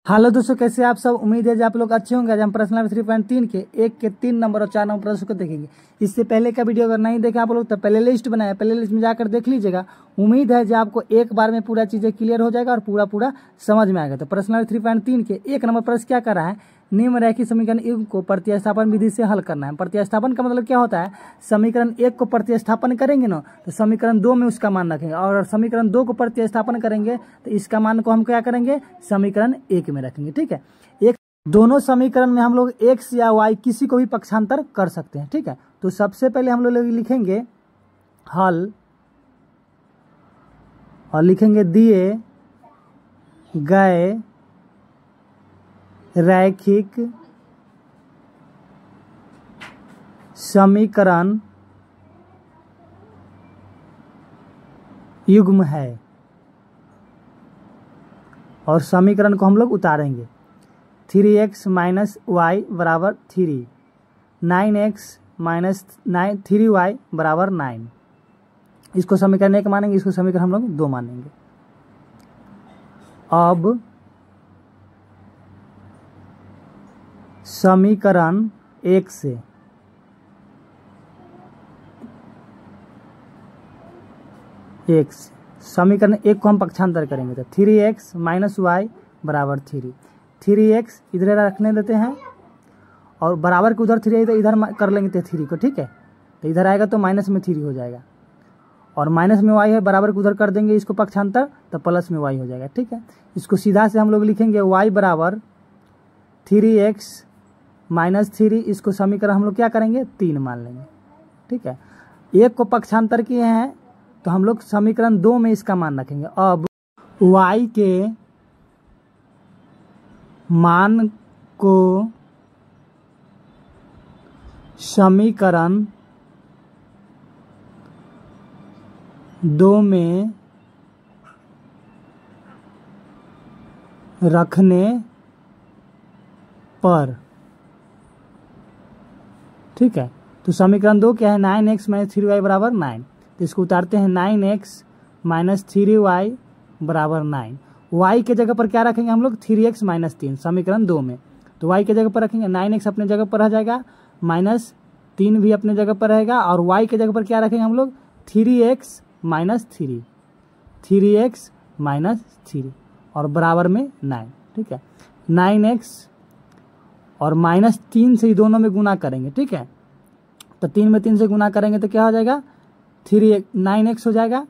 Hello दोस्तों, कैसे आप सब। उम्मीद है कि आप लोग अच्छे होंगे। आज हम प्रश्न नंबर 3.3 के 1 के 3 नंबर और 4 नंबर प्रश्न को देखेंगे। इससे पहले का वीडियो अगर नहीं देखा आप लोग तो प्ले लिस्ट बनाया, प्ले लिस्ट में जाकर देख लीजिएगा। उम्मीद है कि आपको एक बार में पूरा चीजें क्लियर हो जाएगा और पूरा समझ में आएगा। तो प्रश्न नंबर 3.3 के 1 नंबर प्रश्न क्या कर रहा है, निम्न रैखिक समीकरण युग्म को प्रतिस्थापन विधि से हल करना है। प्रतिस्थापन का मतलब क्या होता है, समीकरण 1 को प्रतिस्थापन करेंगे ना तो समीकरण 2 में उसका मान रखेंगे, और समीकरण 2 को प्रतिस्थापन करेंगे तो इसका मान को हम क्या करेंगे, समीकरण 1 में रखेंगे। ठीक है, एक दोनों समीकरण में हम लोग x या y किसी को भी पक्षांतर कर सकते हैं। ठीक है, तो सबसे पहले हम लोग लिखेंगे हल और लिखेंगे दिए गए रैखिक समीकरण युग्म है, और समीकरण को हम लोग उतारेंगे। 3x माइनस वाई बराबर 3, 9x माइनस 3y बराबर 9। इसको समीकरण 1 मानेंगे, इसको समीकरण हम लोग 2 मानेंगे। अब समीकरण 1 से समीकरण 1 को हम पक्षांतर करेंगे तो 3x माइनस वाई बराबर 3। 3x इधर रखने देते हैं और बराबर के उधर 3 है तो इधर कर लेंगे 3 को। ठीक है, तो इधर आएगा तो माइनस में 3 हो जाएगा, और माइनस में y है, बराबर के उधर कर देंगे इसको पक्षांतर तो प्लस में y हो जाएगा। ठीक है, इसको सीधा से हम लोग लिखेंगे y बराबर 3x माइनस 3। इसको समीकरण हम लोग क्या करेंगे, 3 मान लेंगे। ठीक है, 1 को पक्षांतर किए हैं तो हम लोग समीकरण 2 में इसका मान रखेंगे। अब y के मान को समीकरण 2 में रखने पर, ठीक है, तो समीकरण 2 क्या है, 9x माइनस 3y बराबर 9। तो इसको उतारते हैं, 9x माइनस 3y बराबर 9। y के जगह पर क्या रखेंगे हम लोग, 3x माइनस 3 समीकरण 2 में। तो y के जगह पर रखेंगे 9x अपने जगह पर रह जाएगा, माइनस 3 भी अपने जगह पर रहेगा, और y के जगह पर क्या रखेंगे हम लोग, 3x माइनस 3, 3x माइनस 3 और बराबर में 9। ठीक है, 9x और माइनस 3 से ही दोनों में गुना करेंगे। ठीक है, तो 3 में 3 से गुना करेंगे तो क्या हो जाएगा, 9x हो जाएगा,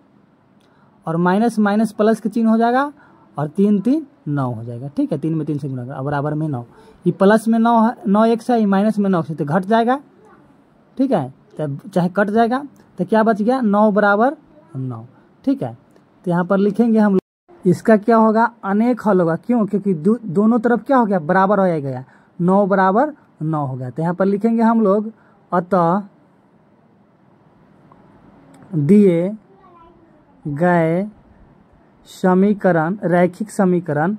और माइनस माइनस प्लस के चिन्ह हो जाएगा, और 3 3 9 हो जाएगा। ठीक है, 3 में 3 से गुना कर बराबर में 9। ये प्लस में 9x है, माइनस में 9 से तो घट जाएगा। ठीक है, तो चाहे कट जाएगा तो क्या बच गया, 9 बराबर 9। ठीक है, तो यहाँ पर लिखेंगे हम लोग, इसका क्या होगा, अनेक हल होगा। क्यों, क्योंकि दोनों तरफ क्या हो गया, बराबर हो गया, 9 बराबर 9 हो गया। तो यहाँ पर लिखेंगे हम लोग, अतः दिए गए समीकरण रैखिक समीकरण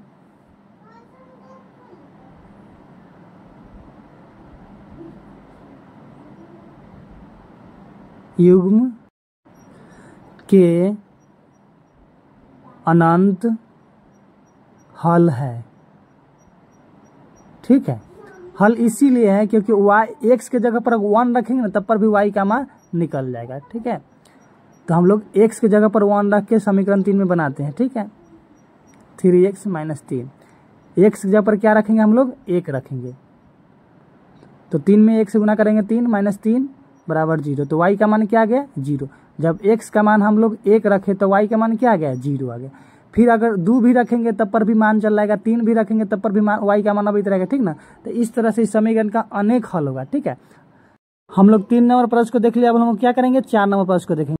युग्म के अनंत हल है। ठीक है, हल इसीलिए है क्योंकि y x के जगह पर 1 रखेंगे ना तब पर भी y का मान निकल जाएगा। ठीक है, तो हम लोग x के जगह पर 1 रख के समीकरण 3 में बनाते हैं। ठीक है, 3x माइनस 3, x की जगह पर क्या रखेंगे हम लोग, 1 रखेंगे, तो 3 में 1 से गुना करेंगे, 3 माइनस 3 बराबर 0। तो y का मान क्या आ गया, 0। जब x का मान हम लोग 1 रखे तो y का मान क्या आ गया, 0 आ गया। फिर अगर 2 भी रखेंगे तब पर भी मान चल जाएगा, 3 भी रखेंगे तब पर भी मान y का मान अभी रहेगा। ठीक ना, तो इस तरह से इस समीकरण का अनेक हल होगा। ठीक है, हम लोग 3 नंबर प्रश्न को देख लिया। अब हम लोग क्या करेंगे, 4 नंबर प्रश्न को देखेंगे।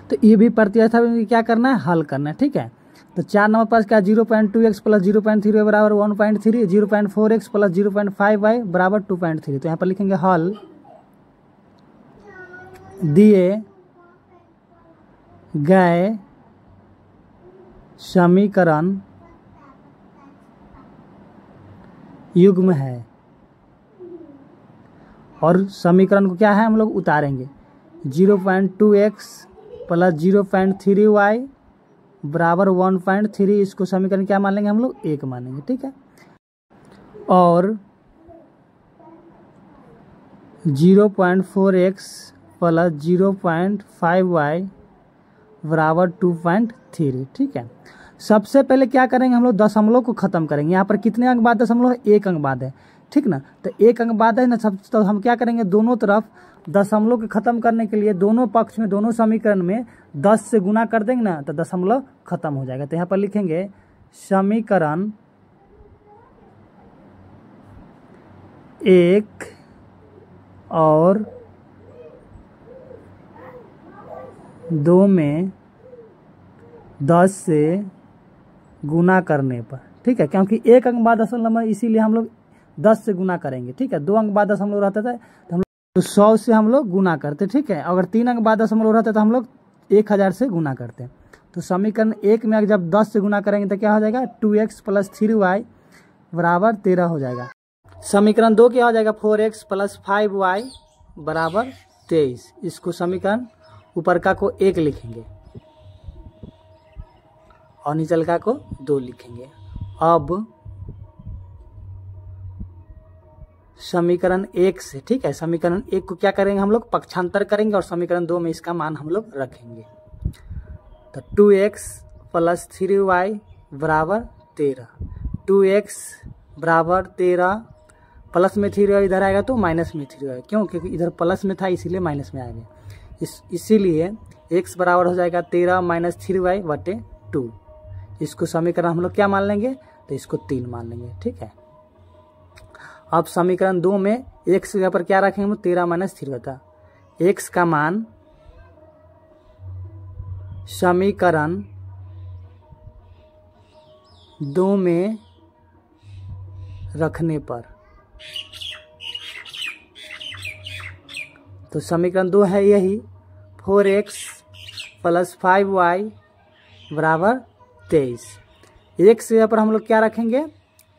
तो ये भी प्रतिस्थापन क्या करना है, हल करना है। ठीक है, तो 4 नंबर प्रश्न क्या, 0.2x प्लस 0.3y बराबर 1.3, 0.4x प्लस 0.5y बराबर 2.3। तो यहाँ पर लिखेंगे हल दिए गए समीकरण युग्म है, और समीकरण को क्या है हम लोग उतारेंगे, 0.2x प्लस 0.3y बराबर 1.3, इसको समीकरण क्या मान लेंगे हम लोग, 1 मानेंगे, ठीक है। और 0.4x प्लस 0.5y बराबर 2.3, ठीक है। सबसे पहले क्या करेंगे हम लोग, दशमलव को खत्म करेंगे। यहाँ पर कितने अंक बाद दशमलव है, 1 अंक बाद है, ठीक ना। तो 1 अंक बाद है ना, सब तो हम क्या करेंगे, दोनों तरफ दशमलव को खत्म करने के लिए दोनों पक्ष में, दोनों समीकरण में 10 से गुना कर देंगे ना, तो दशमलव खत्म हो जाएगा। तो यहाँ पर लिखेंगे समीकरण 1 और 2 में 10 से गुना करने पर, ठीक है, क्योंकि 1 अंक बाद दशमलव, इसीलिए हम लोग 10 से गुना करेंगे, ठीक है। 2 अंक बाद दशमलव रहता था तो हम लोग 100 से हम लोग गुना करते, ठीक है। अगर 3 अंक बाद दशमलव रहता तो हम लोग 1000 से गुना करते। तो समीकरण 1 में जब 10 से गुना करेंगे तो क्या हो जाएगा, 2x प्लस 3y बराबर 13 हो जाएगा। समीकरण 2 क्या हो जाएगा, 4x प्लस 5y बराबर 23। इसको समीकरण ऊपर का को 1 लिखेंगे और नीचल का को 2 लिखेंगे। अब समीकरण 1 से, ठीक है, समीकरण 1 को क्या करेंगे हम लोग, पक्षांतर करेंगे और समीकरण 2 में इसका मान हम लोग रखेंगे। तो 2x प्लस 3y बराबर 13, 2x बराबर 13, प्लस में 3y इधर आएगा तो माइनस में 3y, क्यों, क्योंकि इधर प्लस में था इसीलिए माइनस में आ गया। इसीलिए x बराबर हो जाएगा 13 माइनस 3y बटे 2। इसको समीकरण हम लोग क्या मान लेंगे, तो इसको 3 मान लेंगे, ठीक है। अब समीकरण 2 में x के पर क्या रखेंगे हम, 13 माइनस 3 था। x का मान समीकरण 2 में रखने पर, तो समीकरण 2 है यही, 4x प्लस 5y बराबर 23। x के जगह पर हम लोग क्या रखेंगे,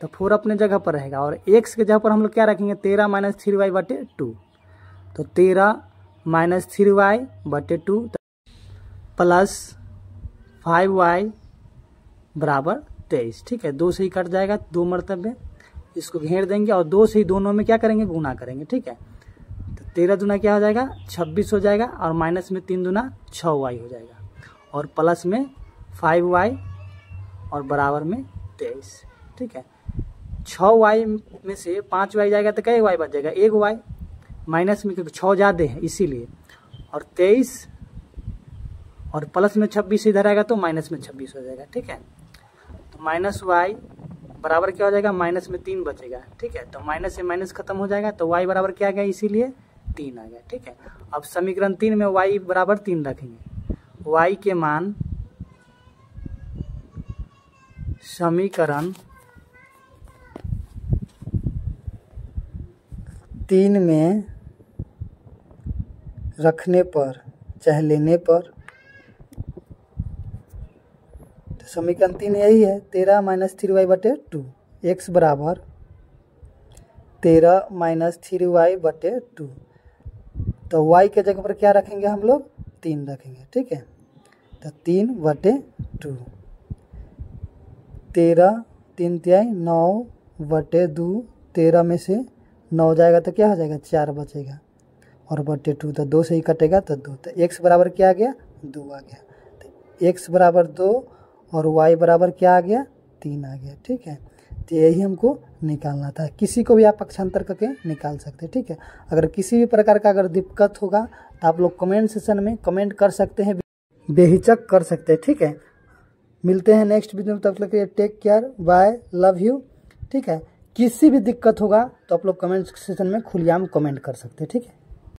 तो 4 अपने जगह पर रहेगा और x के जगह पर हम लोग क्या रखेंगे, 13 माइनस 3y बटे 2। तो 13 माइनस 3y बटे 2 प्लस 5y बराबर 23, ठीक है। 2 से ही कट जाएगा 2 मरतबे, इसको घेर देंगे और 2 से ही दोनों में क्या करेंगे, गुना करेंगे, ठीक है। तो 13 दूना क्या हो जाएगा, 26 हो जाएगा और माइनस में 3 दूना 6y हो जाएगा और प्लस में 5y और बराबर में 23, ठीक है। 6y में से 5y जाएगा तो कई y बच जाएगा, 1y, माइनस में क्योंकि 6 ज़्यादा है इसीलिए, और 23 और प्लस में 26 इधर आएगा तो माइनस में 26 हो जाएगा, ठीक है। तो माइनस y बराबर क्या हो जाएगा, माइनस में 3 बचेगा, ठीक है। तो माइनस से माइनस खत्म हो जाएगा तो y बराबर क्या आ गया, इसीलिए 3 आ गया, ठीक है। अब समीकरण 3 में y बराबर 3 रखेंगे। y के मान समीकरण 3 में रखने पर, चाहे लेने पर, तो समीकरण 3 यही है, 13 माइनस 3y बटे 2, x बराबर 13 माइनस 3y बटे 2। तो y के जगह पर क्या रखेंगे हम लोग, 3 रखेंगे, ठीक है। तो 3 बटे 2, 13 3 तिहाई 9 बटे 2, 13 में से 9 जाएगा तो क्या हो जाएगा, 4 बचेगा और बटे 2, तो 2 से ही कटेगा तो 2। तो x बराबर क्या आ गया, 2 आ गया। तो x बराबर 2 और y बराबर क्या आ गया, 3 आ गया, ठीक है। तो यही हमको निकालना था। किसी को भी आप पक्षांतर करके निकाल सकते हैं, ठीक है। अगर किसी भी प्रकार का अगर दिक्कत होगा तो आप लोग कमेंट सेक्शन में कमेंट कर सकते हैं, बेहिचक कर सकते हैं, ठीक है। मिलते हैं नेक्स्ट वीडियो में, तब तक के लिए take care, bye, love you, ठीक है। किसी भी दिक्कत होगा तो आप लोग कमेंट सेक्शन में खुलेआम कमेंट कर सकते हैं, ठीक है।